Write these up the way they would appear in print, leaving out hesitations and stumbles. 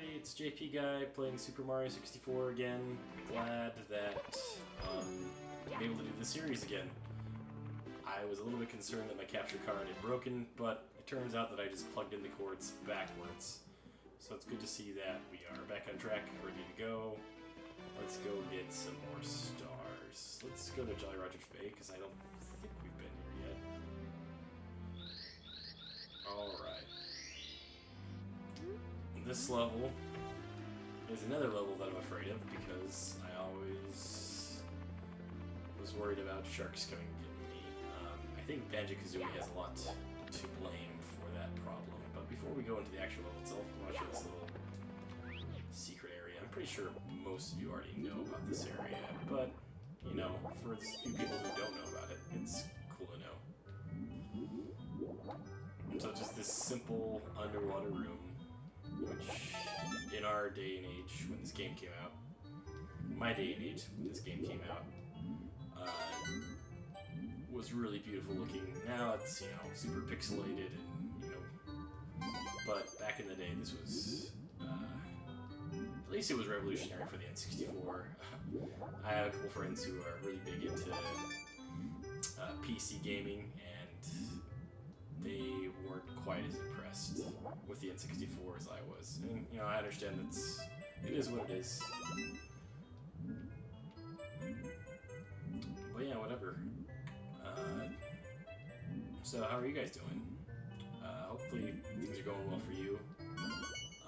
everybody, it's JP Guy playing Super Mario 64 again. Glad that I'm able to do this series again. I was a little bit concerned that my capture card had broken, but it turns out that I just plugged in the cords backwards. So it's good to see that we are back on track, ready to go. Let's go get some more stars. Let's go to Jolly Roger's Bay, because I don't think we've been here yet. Alright. This level is another level that I'm afraid of because I always was worried about sharks coming to get me. I think Banjo-Kazooie has a lot to blame for that problem. But before we go into the actual level itself, I want to show this little secret area. I'm pretty sure most of you already know about this area, but you know, for the few people who don't know about it, it's cool to know. So just this simple underwater room, which in our day and age when this game came out, my day and age when this game came out, was really beautiful looking. Now it's, you know, super pixelated and, you know, but back in the day this was, at least it was revolutionary for the N64. I have a couple friends who are really big into PC gaming, and they weren't quite as impressed with the N64 as I was. And, you know, I understand it is what it is. But yeah, whatever. So how are you guys doing? Hopefully things are going well for you.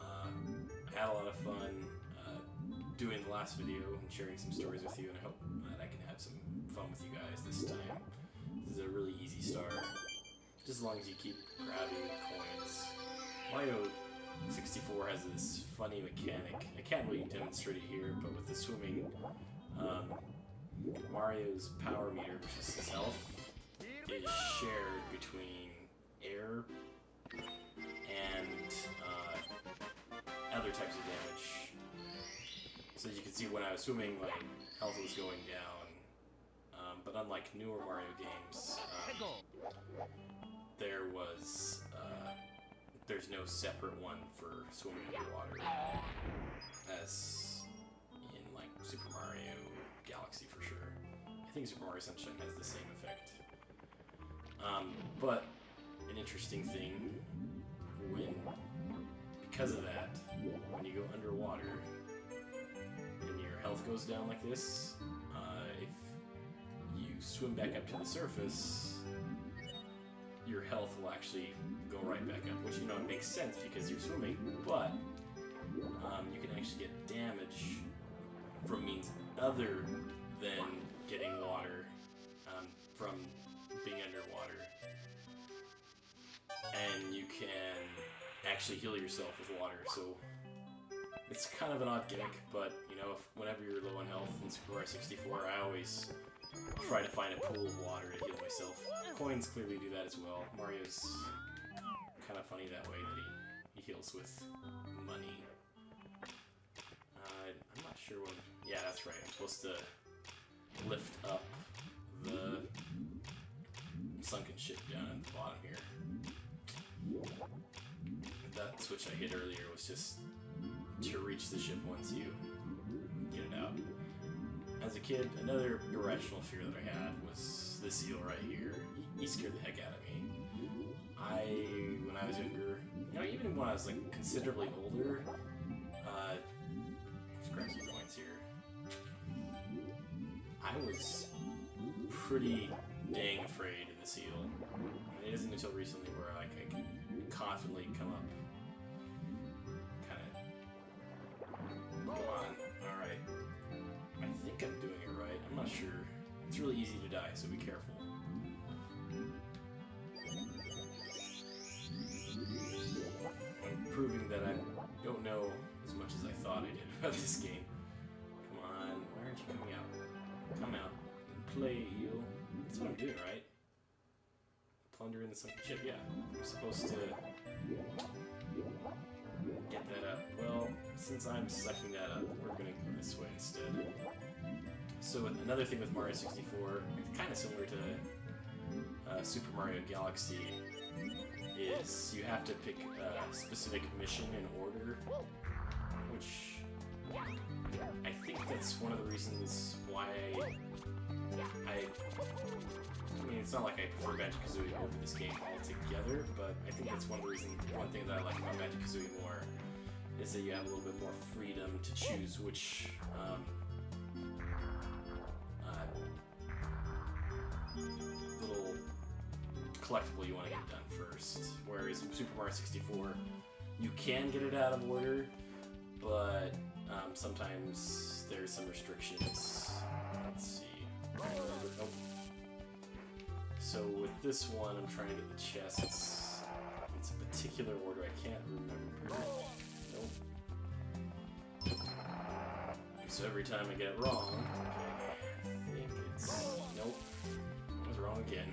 I had a lot of fun doing the last video and sharing some stories with you, and I hope that I can have some fun with you guys this time. This is a really easy start. Just as long as you keep grabbing coins. Mario 64 has this funny mechanic. I can't really demonstrate it here, but with the swimming, Mario's power meter, which is his health, is shared between air and other types of damage. So you can see when I was swimming, my health was going down, but unlike newer Mario games, there's no separate one for swimming underwater, as in like Super Mario Galaxy for sure. I think Super Mario Sunshine has the same effect. But an interesting thing, because of that, when you go underwater and your health goes down like this, if you swim back up to the surface, your health will actually go right back up, which, you know, it makes sense because you're swimming, but you can actually get damage from means other than getting water from being underwater. And you can actually heal yourself with water, so it's kind of an odd gimmick, but, you know, whenever you're low on health in Super Mario 64, I always try to find a pool of water to heal myself. Coins clearly do that as well. Mario's kind of funny that way, that he heals with money. I'm not sure what... Yeah, that's right. I'm supposed to lift up the sunken ship down at the bottom here. That switch I hit earlier was just to reach the ship once you get it out. As a kid, another irrational fear that I had was this eel right here. He scared the heck out of me. When I was younger, you know, even when I was like considerably older, let's grab some coins here. I was pretty dang afraid of this eel. And it isn't until recently where like I can confidently come up. Come on, alright. I think I'm doing it right. I'm not sure. It's really easy to die, so be careful. I'm proving that I don't know as much as I thought I did about this game. Come on, why aren't you coming out? Come out and play, Eel. That's what I'm doing, right? Plunder in the sunken ship, yeah. I'm supposed to get that up. Well, since I'm sucking that up, we're gonna go this way instead. So another thing with Mario 64, kind of similar to Super Mario Galaxy, is you have to pick a specific mission in order it's one of the reasons why I mean, it's not like I prefer Banjo-Kazooie over this game altogether, but I think that's one thing that I like about Banjo-Kazooie more is that you have a little bit more freedom to choose which little collectible you want to get done first. Whereas in Super Mario 64, you can get it out of order, but sometimes there's some restrictions. Let's see. Nope. So with this one, I'm trying to get the chests. It's a particular order. I can't remember. Nope. So every time I get it wrong, I think it's... Nope. I was wrong again.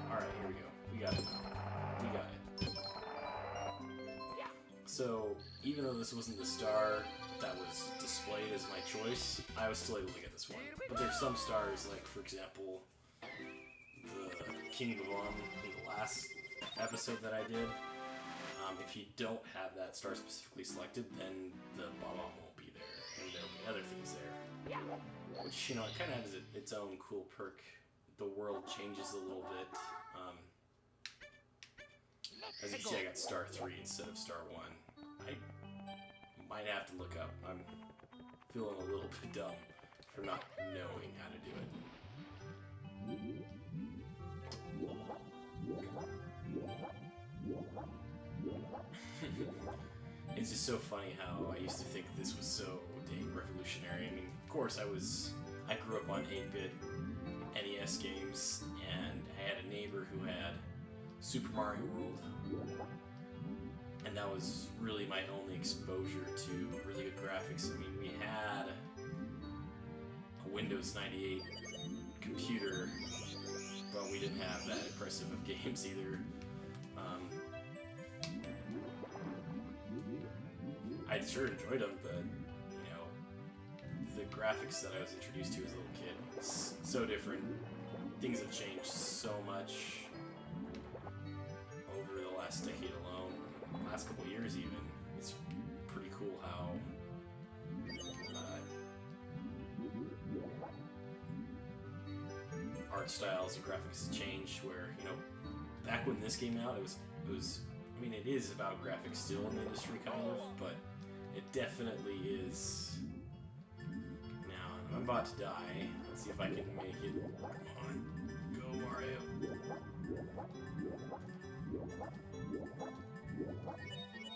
Alright, here we go. We got it. We got it. So, even though this wasn't the star that was displayed as my choice, I was still able to get this one. But there's some stars, like, for example, the King Bomb in the last episode that I did. If you don't have that star specifically selected, then the Bomb won't be there, and there'll be other things there. Which, you know, it kind of has its own cool perk. The world changes a little bit. As you can see, I got star 3 instead of star 1. I might have to look up. I'm feeling a little bit dumb for not knowing how to do it. It's just so funny how I used to think this was so dang revolutionary. I mean, of course, I grew up on 8-bit NES games, and I had a neighbor who had Super Mario World, and that was really my only exposure to really good graphics. I mean, we had a Windows 98 computer, but we didn't have that impressive of games either. I sure enjoyed them, but, you know, the graphics that I was introduced to as a little kid was so different. Things have changed so much over the last decade alone, last couple years even. It's pretty cool how art styles and graphics have changed, where, you know, back when this came out, it was I mean, it is about graphics still in the industry, kind of, but it definitely is. Now, I'm about to die. Let's see if I can make it. Come on. Go, Mario.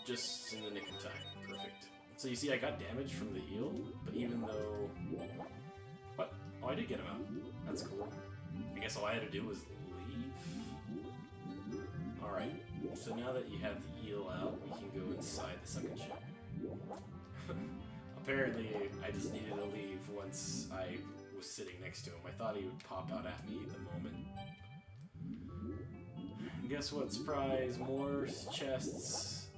Just in the nick of time. Perfect. So you see, I got damage from the eel, but even though... What? Oh, I did get him out. That's cool. I guess all I had to do was leave. Alright. So now that you have the eel out, we can go inside the Sunken ship. Apparently, I just needed to leave once I was sitting next to him. I thought he would pop out at me the moment. And guess what? Surprise! More chests.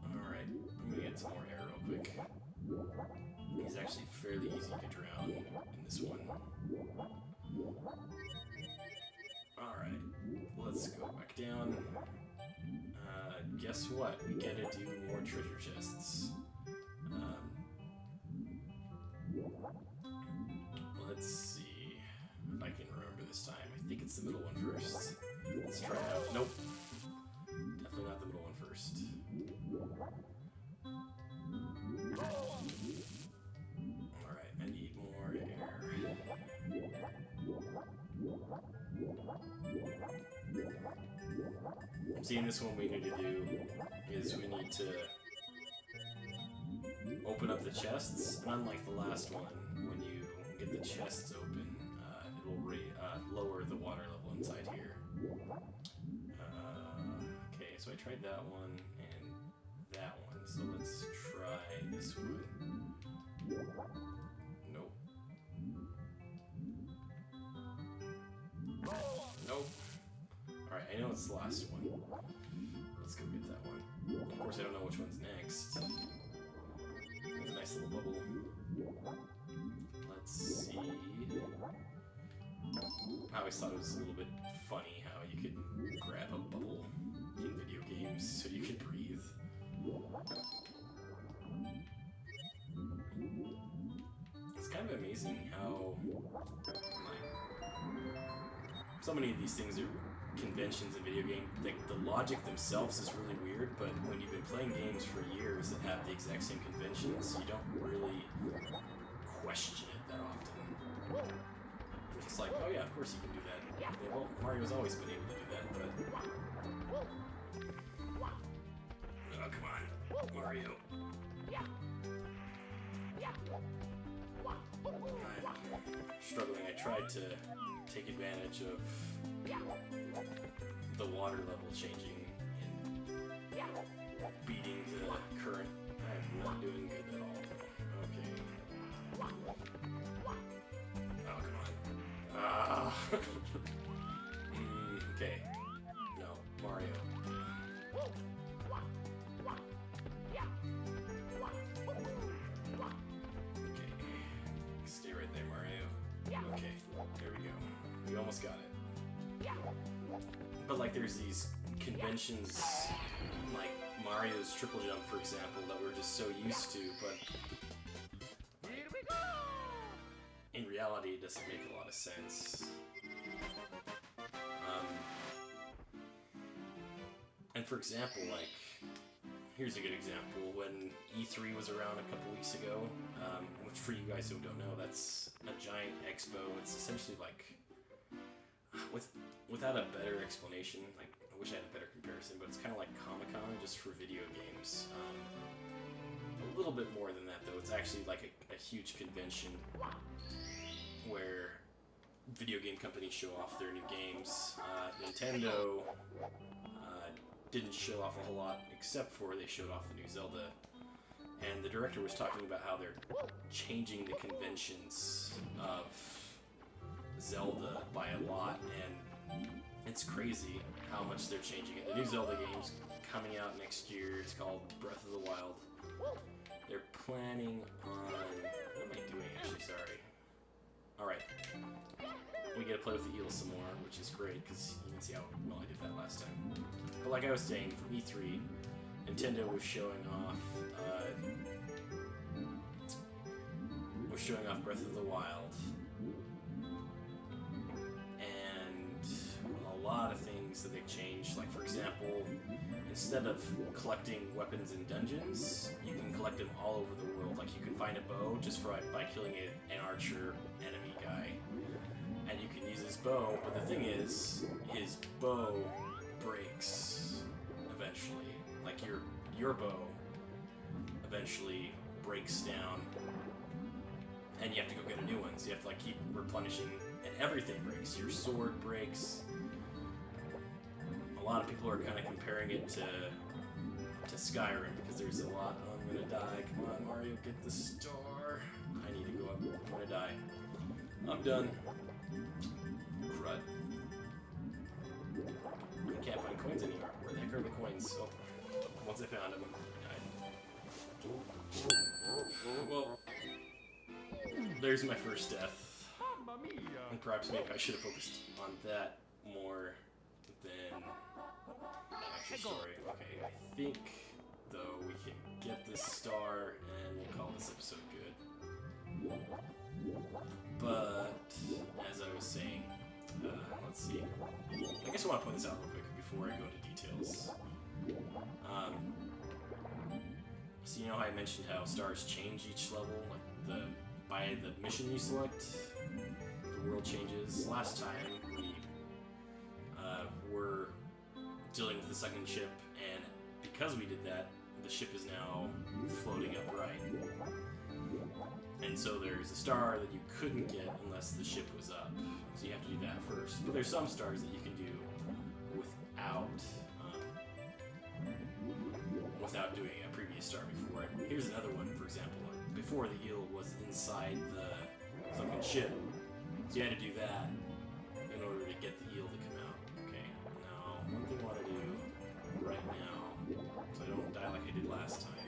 Alright, I'm gonna get some more air real quick. He's actually fairly easy to drown in this one. Alright, let's go back down. Guess what? We get to do more treasure chests. Let's see if I can remember this time. I think it's the middle one first. Let's try it out. Nope. Definitely not the middle one first. Alright, I need more air. See, in this one we need to do is we need to open up the chests, and unlike the last one, when you get the chests open, it will lower the water level inside here. Okay, so I tried that one and that one, so let's try this one. Nope. Nope. Alright, I know it's the last one. Let's go get that one. Of course, I don't know which one's next. There's a nice little bubble. Let's see. I always thought it was a little bit funny how you could grab a bubble in video games so you could breathe. kind of amazing how like, so many of these things are conventions in video games. Like the logic themselves is really weird, but when you've been playing games for years that have the exact same conventions, you don't really question it that often. It's just like, oh yeah, of course you can do that. Yeah, well, Mario's always been able to do that, but... Oh, come on, Mario. I'm struggling. I tried to take advantage of the water level changing and beating the current. I'm not doing good at all. Okay. Oh, come on. Ah. Okay. No, Mario. Okay. Stay right there, Mario. Okay, there we go. We almost got it. But like there's these conventions like Mario's triple jump, for example, that we're just so used to, but in reality it doesn't make a lot of sense. And for example, like, here's a good example. When E3 was around a couple weeks ago, which for you guys who don't know, that's a giant expo. It's essentially like, without a better explanation, like, I wish I had a better comparison, but it's kind of like Comic-Con just for video games. A little bit more than that, though. It's actually like a huge convention where video game companies show off their new games. Nintendo didn't show off a whole lot, except for they showed off the new Zelda. And the director was talking about how they're changing the conventions of Zelda by a lot, and it's crazy how much they're changing it. The new Zelda game's coming out next year. It's called Breath of the Wild. They're planning on... What am I doing, actually? Sorry. Alright. We get to play with the eels some more, which is great, because you can see how well I did that last time. But like I was saying, from E3, Nintendo was showing off Breath of the Wild, and a lot of things that they've changed. Like, for example, instead of collecting weapons in dungeons, you can collect them all over the world. Like, you can find a bow just by killing an archer enemy guy, and you can use his bow. But the thing is, his bow breaks eventually. Like your bow eventually breaks down, and you have to go get a new one. So you have to like keep replenishing, and everything breaks. Your sword breaks. A lot of people are kind of comparing it to Skyrim because there's a lot. Oh, I'm gonna die. Come on, Mario, get the star. I need to go up. I'm gonna die. I'm done. Crud. I can't find coins anymore. Where the heck are the coins? Oh, once I found them, I died. Well, there's my first death. And perhaps maybe I should have focused on that more than the actual story. Okay, I think, though, we can get this star and we'll call this episode good. But, as I was saying, let's see. I guess I want to point this out real quick before I go into details. So you know how I mentioned how stars change each level? Like by the mission you select, the world changes. Last time we were dealing with the Sunken ship, and because we did that, the ship is now floating upright. And so there's a star that you couldn't get unless the ship was up. So you have to do that first. But there's some stars that you can do without doing a previous star before it. Here's another one, for example. Before the eel was inside the Sunken ship. So you had to do that in order to get the eel to come out. Okay, now one thing I want to do right now, so I don't die like I did last time,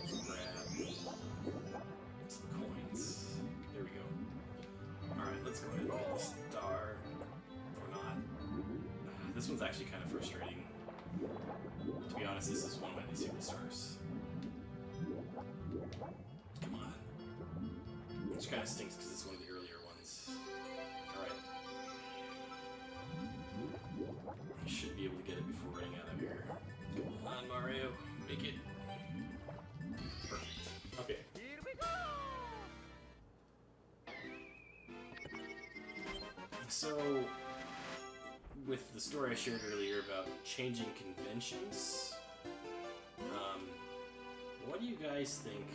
is grab some coins. There we go. Alright, let's go ahead and get the star. Or not. This one's actually kind of frustrating. To be honest, this is one of my least favorite stars. Come on. Which kind of stinks because it's one of the earlier ones. Alright. I should be able to get it before running out of here. Come on, Mario. Make it. Perfect. Okay. Here we go! So, with the story I shared earlier about changing conventions, what do you guys think?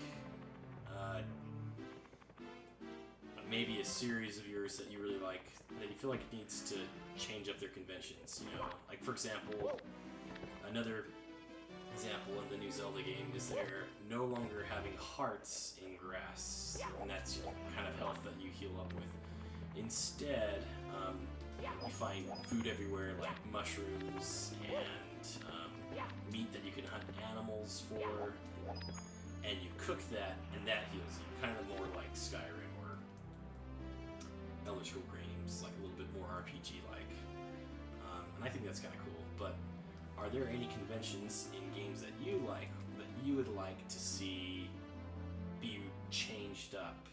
Maybe a series of yours that you really like, that you feel like needs to change up their conventions. You know, like for example, another example in the new Zelda game is they're no longer having hearts in grass, and that's kind of health that you heal up with. Instead, you find food everywhere, like mushrooms and meat that you can hunt animals for, and you cook that, and that heals you. Kind of more like Skyrim or Elder Scrolls games, like a little bit more RPG-like. And I think that's kind of cool. But are there any conventions in games that you like, that you would like to see be changed up?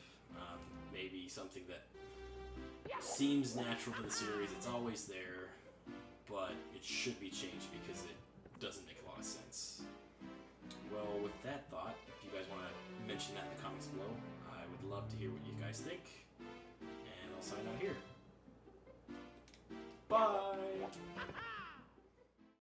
Maybe something that seems natural to the series, it's always there, but it should be changed because it doesn't make a lot of sense. Well, with that thought, if you guys want to mention that in the comments below, I would love to hear what you guys think, and I'll sign out here. Bye!